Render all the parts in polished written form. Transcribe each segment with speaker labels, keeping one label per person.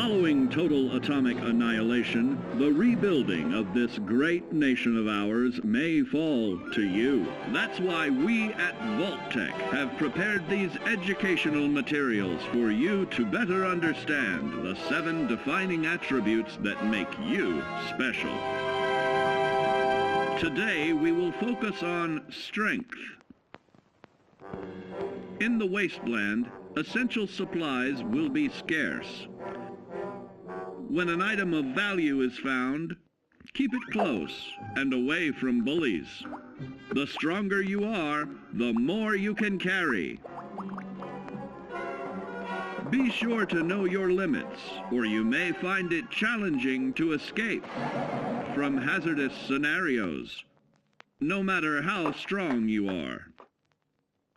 Speaker 1: Following total atomic annihilation, the rebuilding of this great nation of ours may fall to you. That's why we at VAULT-TEC have prepared these educational materials for you to better understand the 7 defining attributes that make you special. Today, we will focus on strength. In the wasteland, essential supplies will be scarce. When an item of value is found, keep it close and away from bullies. The stronger you are, the more you can carry. Be sure to know your limits, or you may find it challenging to escape from hazardous scenarios, no matter how strong you are.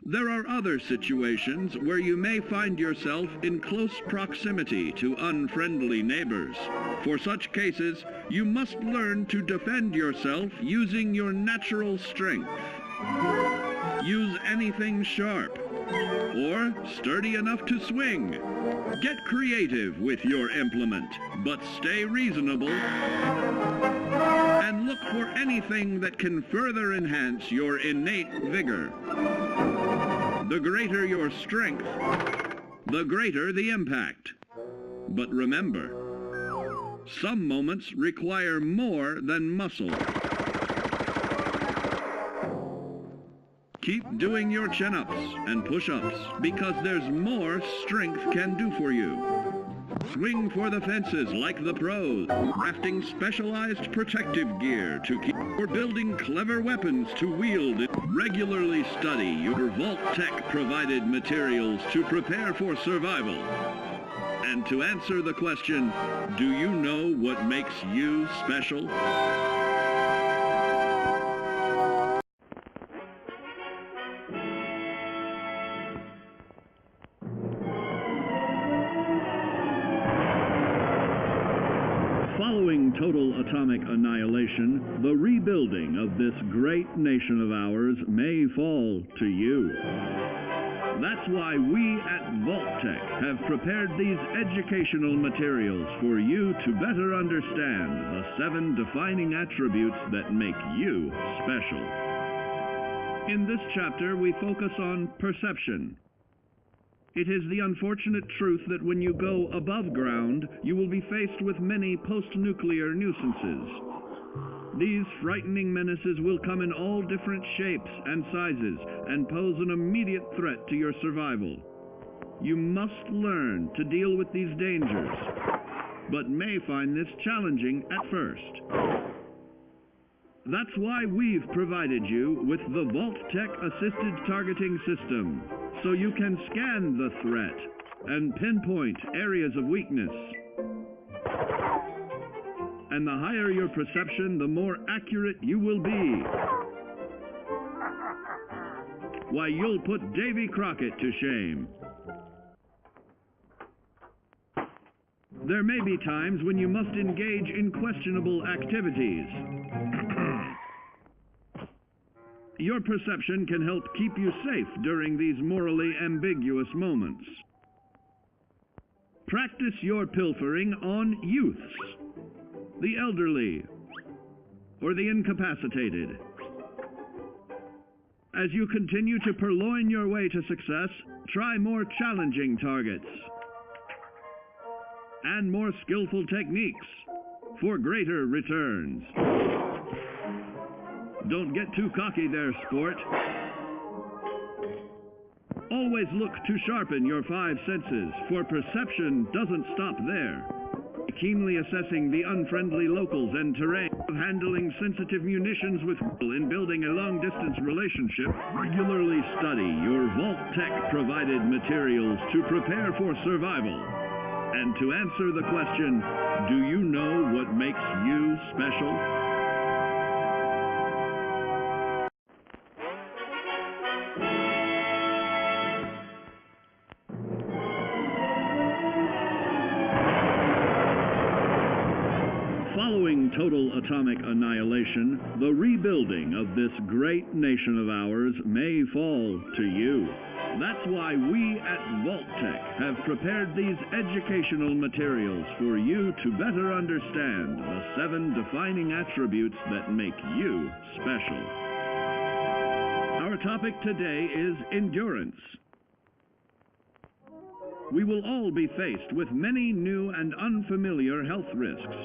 Speaker 1: There are other situations where you may find yourself in close proximity to unfriendly neighbors. For such cases, you must learn to defend yourself using your natural strength. Use anything sharp or sturdy enough to swing. Get creative with your implement, but stay reasonable and look for anything that can further enhance your innate vigor. The greater your strength, the greater the impact. But remember, some moments require more than muscle. Keep doing your chin-ups and push-ups because there's more strength can do for you. Swing for the fences like the pros, crafting specialized protective gear to keep, or building clever weapons to wield. Regularly study your VAULT-TEC provided materials to prepare for survival. And to answer the question, do you know what makes you special? Following total atomic annihilation, the rebuilding of this great nation of ours may fall to you. That's why we at VAULT-TEC have prepared these educational materials for you to better understand the 7 defining attributes that make you special. In this chapter, we focus on perception. It is the unfortunate truth that when you go above ground, you will be faced with many post-nuclear nuisances. These frightening menaces will come in all different shapes and sizes and pose an immediate threat to your survival. You must learn to deal with these dangers, but may find this challenging at first. That's why we've provided you with the VAULT-TEC Assisted Targeting System, so you can scan the threat and pinpoint areas of weakness. And the higher your perception, the more accurate you will be. Why, you'll put Davy Crockett to shame. There may be times when you must engage in questionable activities. Your perception can help keep you safe during these morally ambiguous moments. Practice your pilfering on youths, the elderly, or the incapacitated. As you continue to purloin your way to success, try more challenging targets and more skillful techniques for greater returns. Don't get too cocky there, sport. Always look to sharpen your 5 senses, for perception doesn't stop there. Keenly assessing the unfriendly locals and terrain, handling sensitive munitions with in building a long-distance relationship. Regularly study your VAULT-TEC provided materials to prepare for survival. And to answer the question, do you know what makes you special? Following total atomic annihilation, the rebuilding of this great nation of ours may fall to you. That's why we at VAULT-TEC have prepared these educational materials for you to better understand the 7 defining attributes that make you special. Our topic today is endurance. We will all be faced with many new and unfamiliar health risks,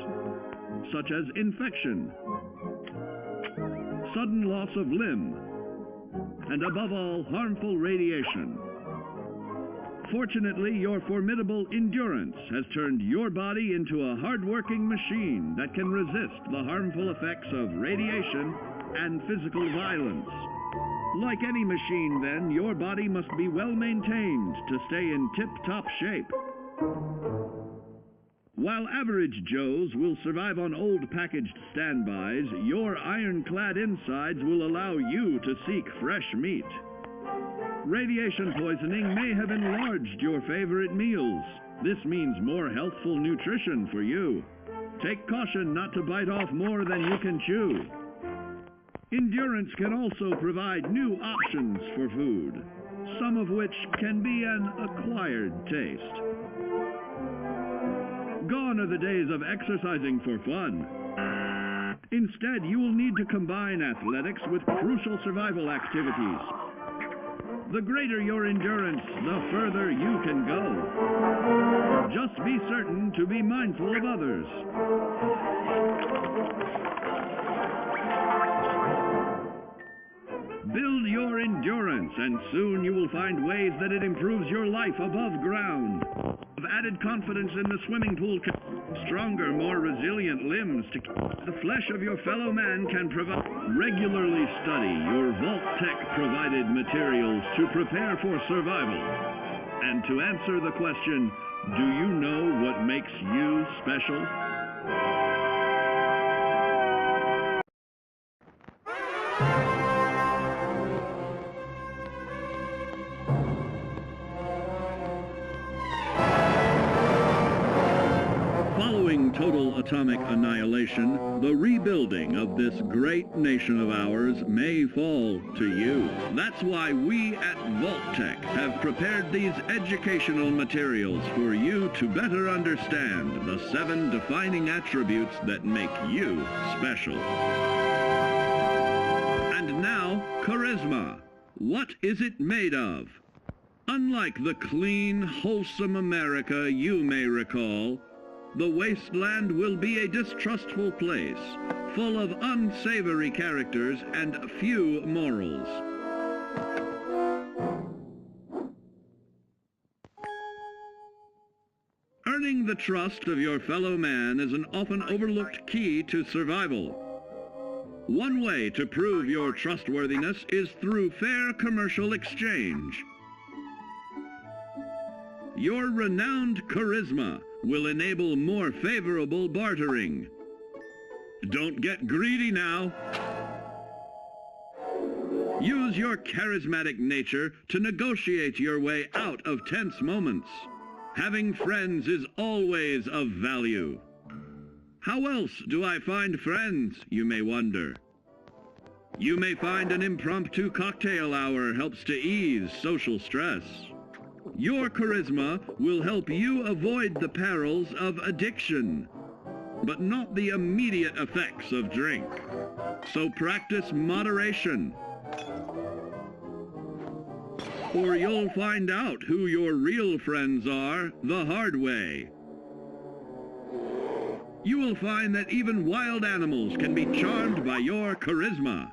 Speaker 1: such as infection, sudden loss of limb, and above all, harmful radiation. Fortunately, your formidable endurance has turned your body into a hard-working machine that can resist the harmful effects of radiation and physical violence. Like any machine, then, your body must be well maintained to stay in tip-top shape. While average Joes will survive on old packaged standbys, your ironclad insides will allow you to seek fresh meat. Radiation poisoning may have enlarged your favorite meals. This means more healthful nutrition for you. Take caution not to bite off more than you can chew. Endurance can also provide new options for food, some of which can be an acquired taste. Gone are the days of exercising for fun. Instead, you will need to combine athletics with crucial survival activities. The greater your endurance, the further you can go. Just be certain to be mindful of others. Build your endurance, and soon you will find ways that it improves your life above ground. Of added confidence in the swimming pool, stronger, more resilient limbs to keep the flesh of your fellow man can provide. Regularly study your VAULT-TEC provided materials to prepare for survival. And to answer the question, do you know what makes you special? Following total atomic annihilation, the rebuilding of this great nation of ours may fall to you. That's why we at VAULT-TEC have prepared these educational materials for you to better understand the 7 defining attributes that make you special. And now, charisma. What is it made of? Unlike the clean, wholesome America you may recall, the wasteland will be a distrustful place, full of unsavory characters and few morals. Earning the trust of your fellow man is an often overlooked key to survival. One way to prove your trustworthiness is through fair commercial exchange. Your renowned charisma will enable more favorable bartering. Don't get greedy now. Use your charismatic nature to negotiate your way out of tense moments. Having friends is always of value. How else do I find friends, you may wonder? You may find an impromptu cocktail hour helps to ease social stress. Your charisma will help you avoid the perils of addiction, but not the immediate effects of drink. So practice moderation, or you'll find out who your real friends are the hard way. You will find that even wild animals can be charmed by your charisma.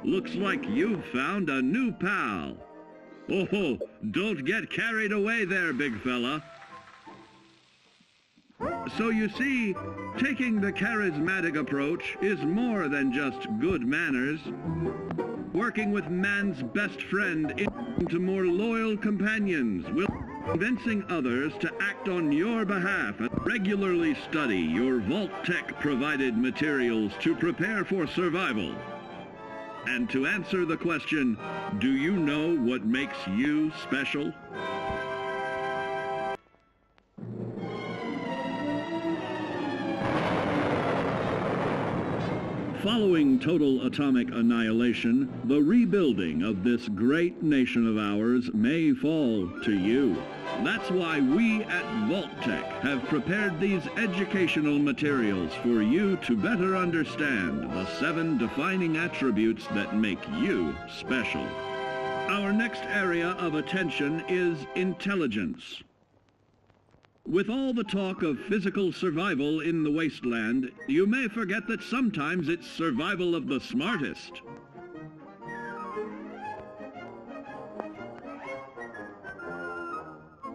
Speaker 1: Looks like you've found a new pal. Oh, don't get carried away there, big fella. So you see, taking the charismatic approach is more than just good manners. Working with man's best friend into more loyal companions will convincing others to act on your behalf. Regularly study your VAULT-TEC provided materials to prepare for survival. And to answer the question, do you know what makes you special? Following total atomic annihilation, the rebuilding of this great nation of ours may fall to you. That's why we at VAULT-TEC have prepared these educational materials for you to better understand the 7 defining attributes that make you special. Our next area of attention is intelligence. With all the talk of physical survival in the wasteland, you may forget that sometimes it's survival of the smartest.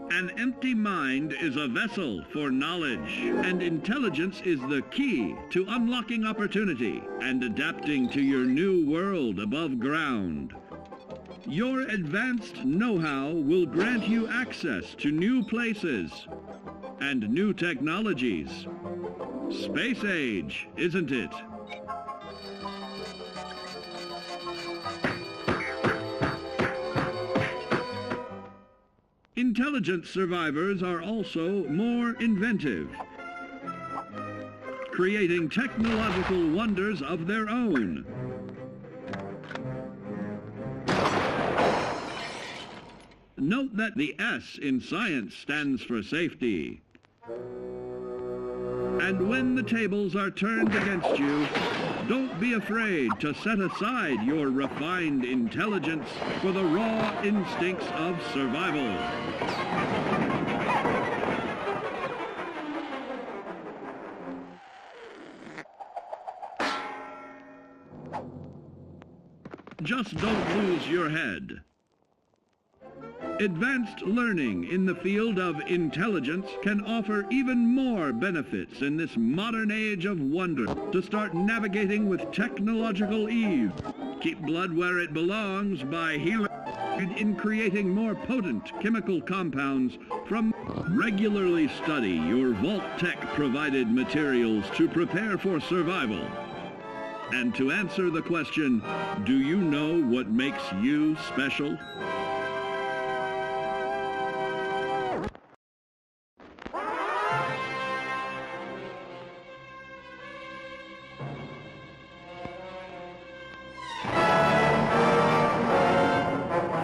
Speaker 1: An empty mind is a vessel for knowledge, and intelligence is the key to unlocking opportunity and adapting to your new world above ground. Your advanced know-how will grant you access to new places and new technologies. Space age, isn't it? Intelligent survivors are also more inventive, creating technological wonders of their own. Note that the S in science stands for safety. And when the tables are turned against you, don't be afraid to set aside your refined intelligence for the raw instincts of survival. Just don't lose your head. Advanced learning in the field of intelligence can offer even more benefits in this modern age of wonder to start navigating with technological ease. Keep blood where it belongs by healing in creating more potent chemical compounds from. Regularly study your VAULT-TEC provided materials to prepare for survival. And to answer the question, do you know what makes you special?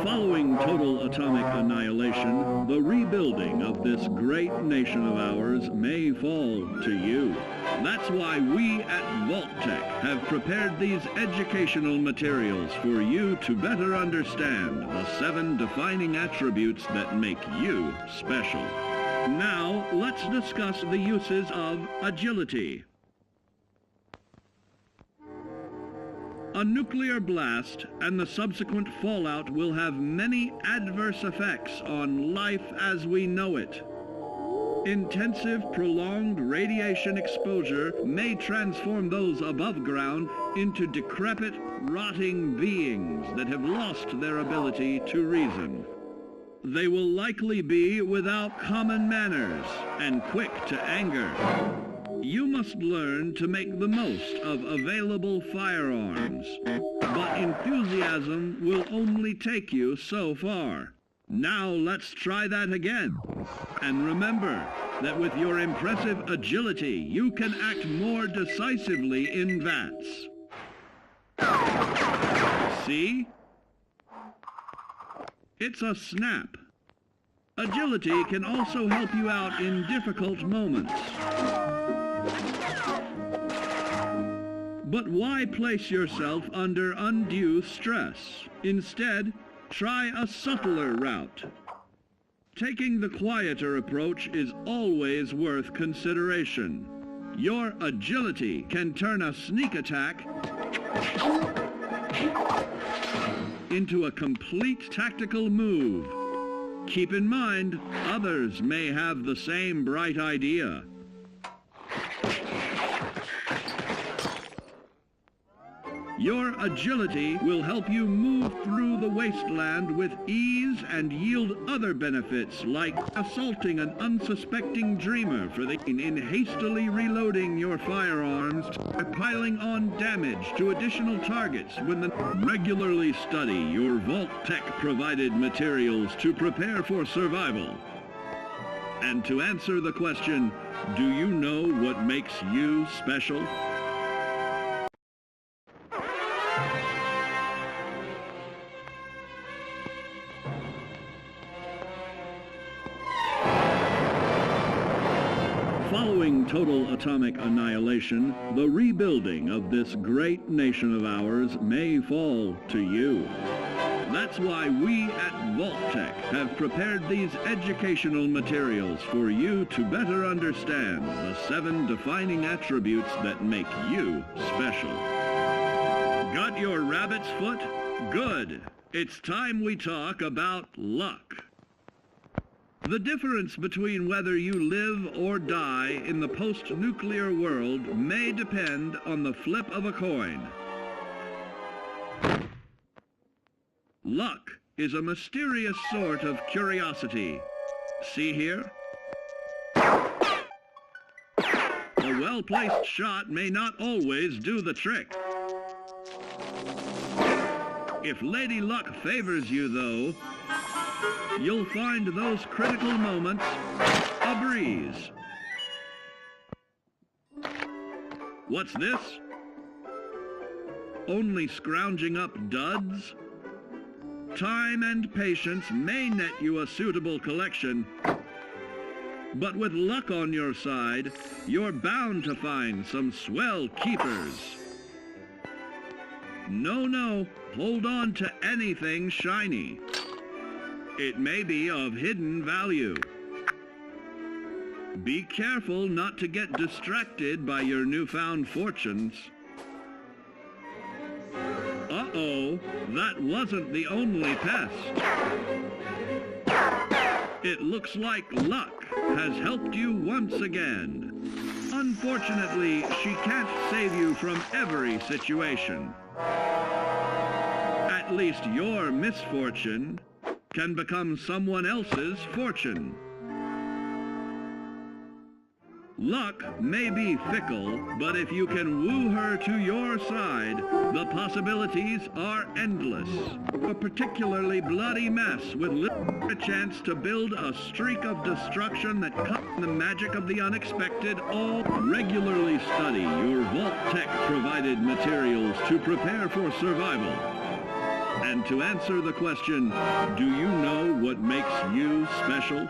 Speaker 1: Following total atomic annihilation, the rebuilding of this great nation of ours may fall to you. That's why we at VAULT-TEC have prepared these educational materials for you to better understand the 7 defining attributes that make you special. Now, let's discuss the uses of agility. A nuclear blast and the subsequent fallout will have many adverse effects on life as we know it. Intensive, prolonged radiation exposure may transform those above ground into decrepit, rotting beings that have lost their ability to reason. They will likely be without common manners and quick to anger. You must learn to make the most of available firearms, but enthusiasm will only take you so far. Now let's try that again. And remember that with your impressive agility, you can act more decisively in VATS. See? It's a snap. Agility can also help you out in difficult moments. But why place yourself under undue stress? Instead, try a subtler route. Taking the quieter approach is always worth consideration. Your agility can turn a sneak attack into a complete tactical move. Keep in mind, others may have the same bright idea. Your agility will help you move through the wasteland with ease and yield other benefits like assaulting an unsuspecting dreamer in hastily reloading your firearms or piling on damage to additional targets regularly study your VAULT-TEC provided materials to prepare for survival. And to answer the question, do you know what makes you special? Following total atomic annihilation, the rebuilding of this great nation of ours may fall to you. That's why we at VAULT-TEC have prepared these educational materials for you to better understand the 7 defining attributes that make you special. Got your rabbit's foot? Good. It's time we talk about luck. The difference between whether you live or die in the post-nuclear world may depend on the flip of a coin. Luck is a mysterious sort of curiosity. See here? A well-placed shot may not always do the trick. If Lady Luck favors you, though, you'll find those critical moments a breeze. What's this? Only scrounging up duds? Time and patience may net you a suitable collection, but with luck on your side, you're bound to find some swell keepers. No, hold on to anything shiny. It may be of hidden value. Be careful not to get distracted by your newfound fortunes. Uh-oh, that wasn't the only pest. It looks like luck has helped you once again. Unfortunately, she can't save you from every situation. At least your misfortune can become someone else's fortune. Luck may be fickle, but if you can woo her to your side, the possibilities are endless. A particularly bloody mess with a chance to build a streak of destruction that cuts the magic of the unexpected. All regularly study your VAULT-TEC provided materials to prepare for survival. And to answer the question, do you know what makes you special?